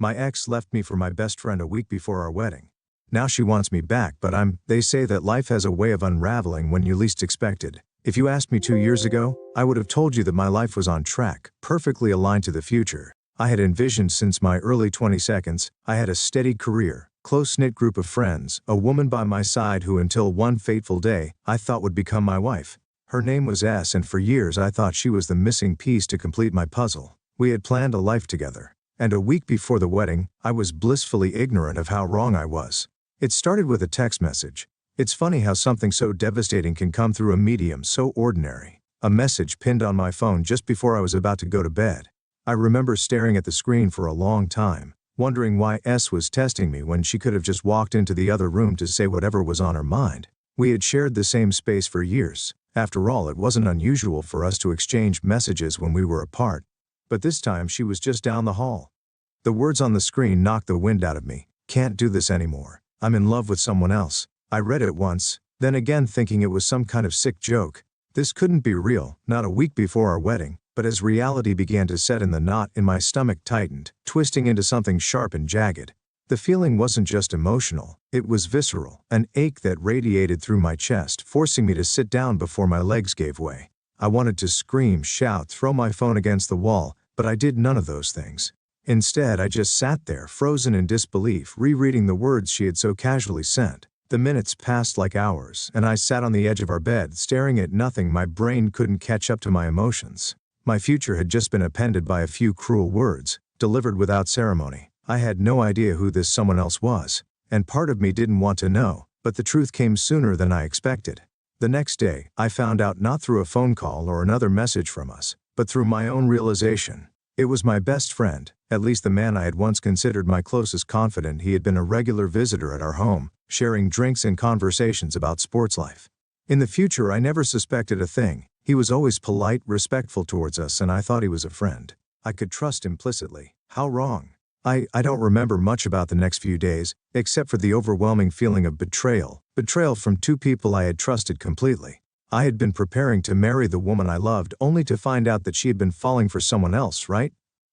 My ex left me for my best friend a week before our wedding. Now she wants me back, but they say that life has a way of unraveling when you least expect it. If you asked me 2 years ago, I would have told you that my life was on track, perfectly aligned to the future. I had envisioned since my early 22nd, I had a steady career, close-knit group of friends, a woman by my side who until one fateful day, I thought would become my wife. Her name was S, and for years I thought she was the missing piece to complete my puzzle. We had planned a life together. And a week before the wedding, I was blissfully ignorant of how wrong I was. It started with a text message. It's funny how something so devastating can come through a medium so ordinary. A message pinned on my phone just before I was about to go to bed. I remember staring at the screen for a long time, wondering why S was testing me when she could have just walked into the other room to say whatever was on her mind. We had shared the same space for years. After all, it wasn't unusual for us to exchange messages when we were apart. But this time she was just down the hall. The words on the screen knocked the wind out of me. Can't do this anymore. I'm in love with someone else. I read it once, then again thinking it was some kind of sick joke. This couldn't be real, not a week before our wedding, but as reality began to set in, the knot in my stomach tightened, twisting into something sharp and jagged. The feeling wasn't just emotional, it was visceral, an ache that radiated through my chest, forcing me to sit down before my legs gave way. I wanted to scream, shout, throw my phone against the wall, but I did none of those things. Instead, I just sat there, frozen in disbelief, rereading the words she had so casually sent. The minutes passed like hours, and I sat on the edge of our bed, staring at nothing. My brain couldn't catch up to my emotions. My future had just been appended by a few cruel words, delivered without ceremony. I had no idea who this someone else was, and part of me didn't want to know, but the truth came sooner than I expected. The next day, I found out not through a phone call or another message from us, but through my own realization. It was my best friend, at least the man I had once considered my closest confidant. He had been a regular visitor at our home, sharing drinks and conversations about sports life. In the future, I never suspected a thing. He was always polite, respectful towards us, and I thought he was a friend. I could trust implicitly. How wrong. I don't remember much about the next few days, except for the overwhelming feeling of betrayal. Betrayal from two people I had trusted completely. I had been preparing to marry the woman I loved, only to find out that she had been falling for someone else, right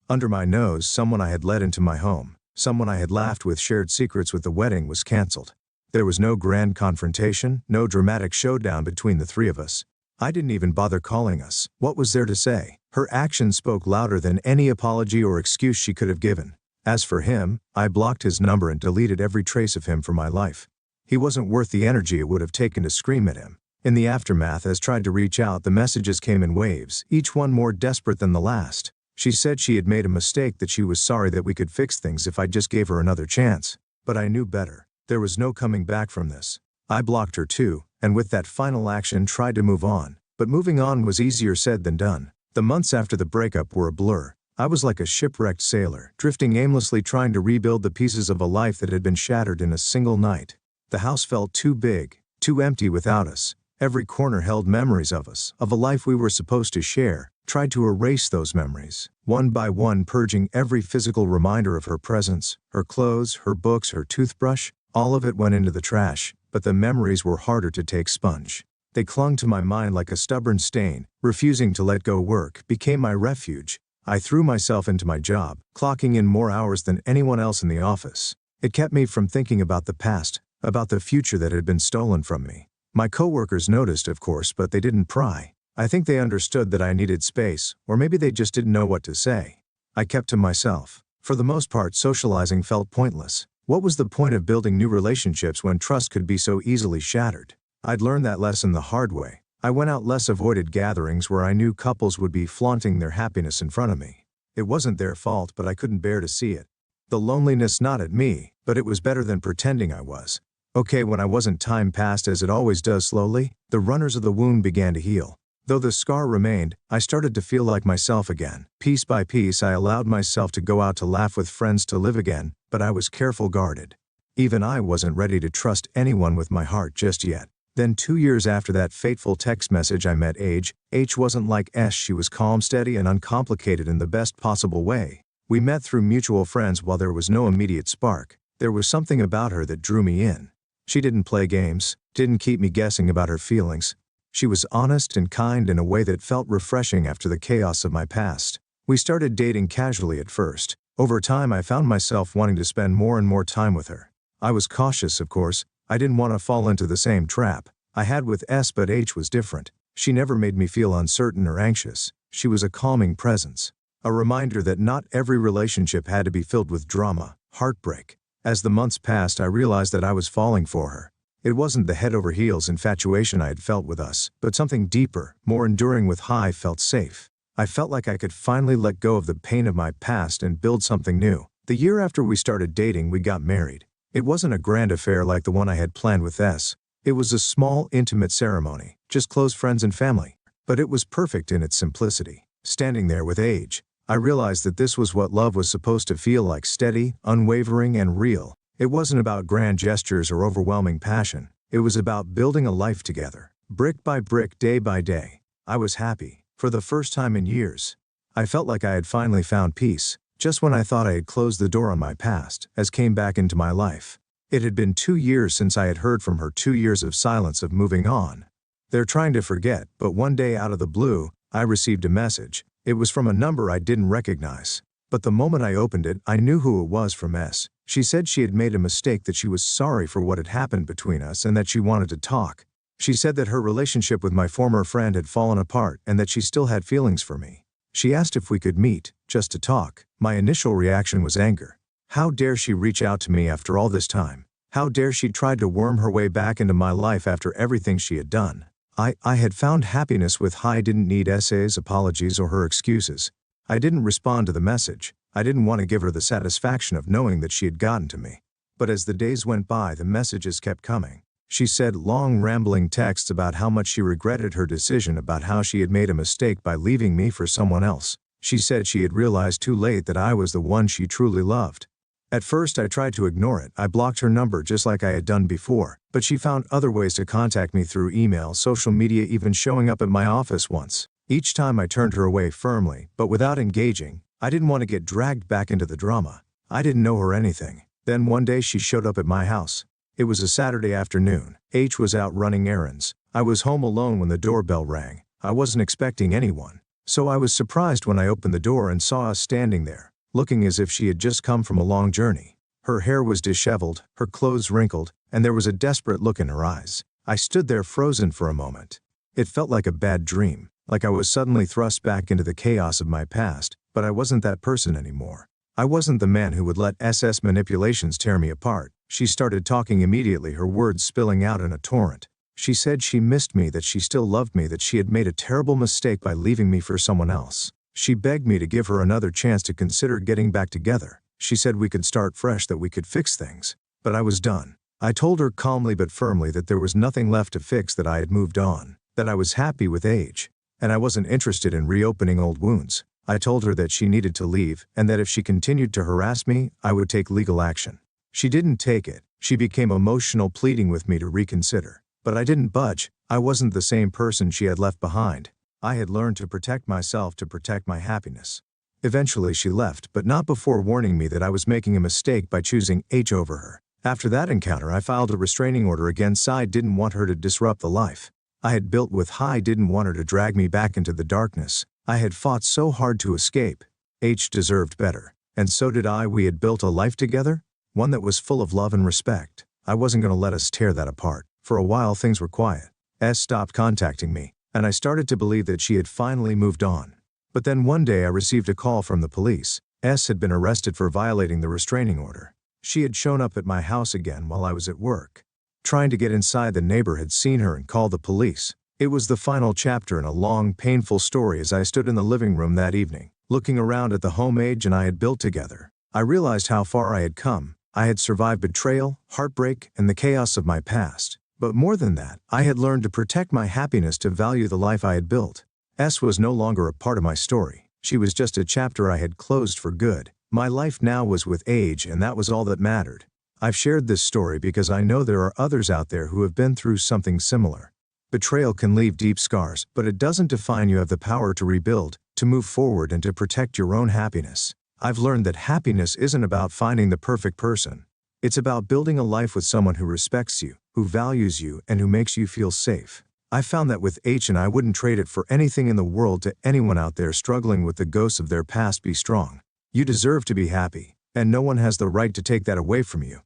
under my nose. Someone I had let into my home, someone I had laughed with, shared secrets with. The wedding was canceled. There was no grand confrontation, no dramatic showdown between the three of us. I didn't even bother calling us. What was there to say? Her actions spoke louder than any apology or excuse she could have given. As for him, I blocked his number and deleted every trace of him from my life. He wasn't worth the energy it would have taken to scream at him. In the aftermath, as tried to reach out, the messages came in waves, each one more desperate than the last. She said she had made a mistake, that she was sorry, that we could fix things if I just gave her another chance. But I knew better. There was no coming back from this. I blocked her too, and with that final action tried to move on. But moving on was easier said than done. The months after the breakup were a blur. I was like a shipwrecked sailor, drifting aimlessly, trying to rebuild the pieces of a life that had been shattered in a single night. The house felt too big, too empty without us. Every corner held memories of us, of a life we were supposed to share. Tried to erase those memories, one by one, purging every physical reminder of her presence, her clothes, her books, her toothbrush. All of it went into the trash, but the memories were harder to take sponge. They clung to my mind like a stubborn stain, refusing to let go. Work became my refuge. I threw myself into my job, clocking in more hours than anyone else in the office. It kept me from thinking about the past, about the future that had been stolen from me. My coworkers noticed, of course, but they didn't pry. I think they understood that I needed space, or maybe they just didn't know what to say. I kept to myself. For the most part, socializing felt pointless. What was the point of building new relationships when trust could be so easily shattered? I'd learned that lesson the hard way. I went out less, avoided gatherings where I knew couples would be flaunting their happiness in front of me. It wasn't their fault, but I couldn't bear to see it. The loneliness not at me, but it was better than pretending I was. Okay, when I wasn't, time passed as it always does slowly. The runners of the wound began to heal. Though the scar remained, I started to feel like myself again. Piece by piece, I allowed myself to go out, to laugh with friends, to live again, but I was careful, guarded. Even I wasn't ready to trust anyone with my heart just yet. Then 2 years after that fateful text message, I met H. H wasn't like S. She was calm, steady, and uncomplicated in the best possible way. We met through mutual friends. While there was no immediate spark, there was something about her that drew me in. She didn't play games, didn't keep me guessing about her feelings. She was honest and kind in a way that felt refreshing after the chaos of my past. We started dating casually at first. Over time I found myself wanting to spend more and more time with her. I was cautious, of course. I didn't want to fall into the same trap I had with S, but H was different. She never made me feel uncertain or anxious. She was a calming presence. A reminder that not every relationship had to be filled with drama, heartbreak. As the months passed, I realized that I was falling for her. It wasn't the head over heels infatuation I had felt with us, but something deeper, more enduring. With Hi felt safe. I felt like I could finally let go of the pain of my past and build something new. The year after we started dating, we got married. It wasn't a grand affair like the one I had planned with S. It was a small, intimate ceremony, just close friends and family. But it was perfect in its simplicity. Standing there with H, I realized that this was what love was supposed to feel like: steady, unwavering, and real. It wasn't about grand gestures or overwhelming passion. It was about building a life together, brick by brick, day by day. I was happy. For the first time in years, I felt like I had finally found peace. Just when I thought I had closed the door on my past, S came back into my life. It had been 2 years since I had heard from her, 2 years of silence, of moving on. They're trying to forget, but one day out of the blue, I received a message. It was from a number I didn't recognize. But the moment I opened it, I knew who it was, from S. She said she had made a mistake, that she was sorry for what had happened between us, and that she wanted to talk. She said that her relationship with my former friend had fallen apart and that she still had feelings for me. She asked if we could meet, just to talk. My initial reaction was anger. How dare she reach out to me after all this time? How dare she try to worm her way back into my life after everything she had done? I had found happiness with Hi. Didn't need SA's apologies or her excuses. I didn't respond to the message. I didn't want to give her the satisfaction of knowing that she had gotten to me. But as the days went by, the messages kept coming. She said long, rambling texts about how much she regretted her decision, about how she had made a mistake by leaving me for someone else. She said she had realized too late that I was the one she truly loved. At first I tried to ignore it. I blocked her number just like I had done before, but she found other ways to contact me: through email, social media, even showing up at my office once. Each time I turned her away firmly, but without engaging. I didn't want to get dragged back into the drama. I didn't know her anything. Then one day she showed up at my house. It was a Saturday afternoon. H was out running errands. I was home alone when the doorbell rang. I wasn't expecting anyone, so I was surprised when I opened the door and saw us standing there, looking as if she had just come from a long journey. Her hair was disheveled, her clothes wrinkled, and there was a desperate look in her eyes. I stood there frozen for a moment. It felt like a bad dream, like I was suddenly thrust back into the chaos of my past, but I wasn't that person anymore. I wasn't the man who would let SS manipulations tear me apart. She started talking immediately, her words spilling out in a torrent. She said she missed me, that she still loved me, that she had made a terrible mistake by leaving me for someone else. She begged me to give her another chance, to consider getting back together. She said we could start fresh, that we could fix things. But I was done. I told her calmly but firmly that there was nothing left to fix, that I had moved on, that I was happy with H, and I wasn't interested in reopening old wounds. I told her that she needed to leave, and that if she continued to harass me, I would take legal action. She didn't take it. She became emotional, pleading with me to reconsider. But I didn't budge. I wasn't the same person she had left behind. I had learned to protect myself, to protect my happiness. Eventually she left, but not before warning me that I was making a mistake by choosing H over her. After that encounter, I filed a restraining order against I. Didn't want her to disrupt the life I had built with Hi. Didn't want her to drag me back into the darkness I had fought so hard to escape. H deserved better, and so did I. We had built a life together, one that was full of love and respect. I wasn't going to let us tear that apart. For a while things were quiet. S stopped contacting me, and I started to believe that she had finally moved on. But then one day I received a call from the police. S had been arrested for violating the restraining order. She had shown up at my house again while I was at work. Trying to get inside, the neighbor had seen her and called the police. It was the final chapter in a long, painful story. As I stood in the living room that evening, looking around at the home H and I had built together, I realized how far I had come. I had survived betrayal, heartbreak, and the chaos of my past. But more than that, I had learned to protect my happiness, to value the life I had built. S was no longer a part of my story. She was just a chapter I had closed for good. My life now was with H, and that was all that mattered. I've shared this story because I know there are others out there who have been through something similar. Betrayal can leave deep scars, but it doesn't define you. Have the power to rebuild, to move forward, and to protect your own happiness. I've learned that happiness isn't about finding the perfect person. It's about building a life with someone who respects you, who values you, and who makes you feel safe. I found that with H, and I wouldn't trade it for anything in the world. To anyone out there struggling with the ghosts of their past, be strong. You deserve to be happy, and no one has the right to take that away from you.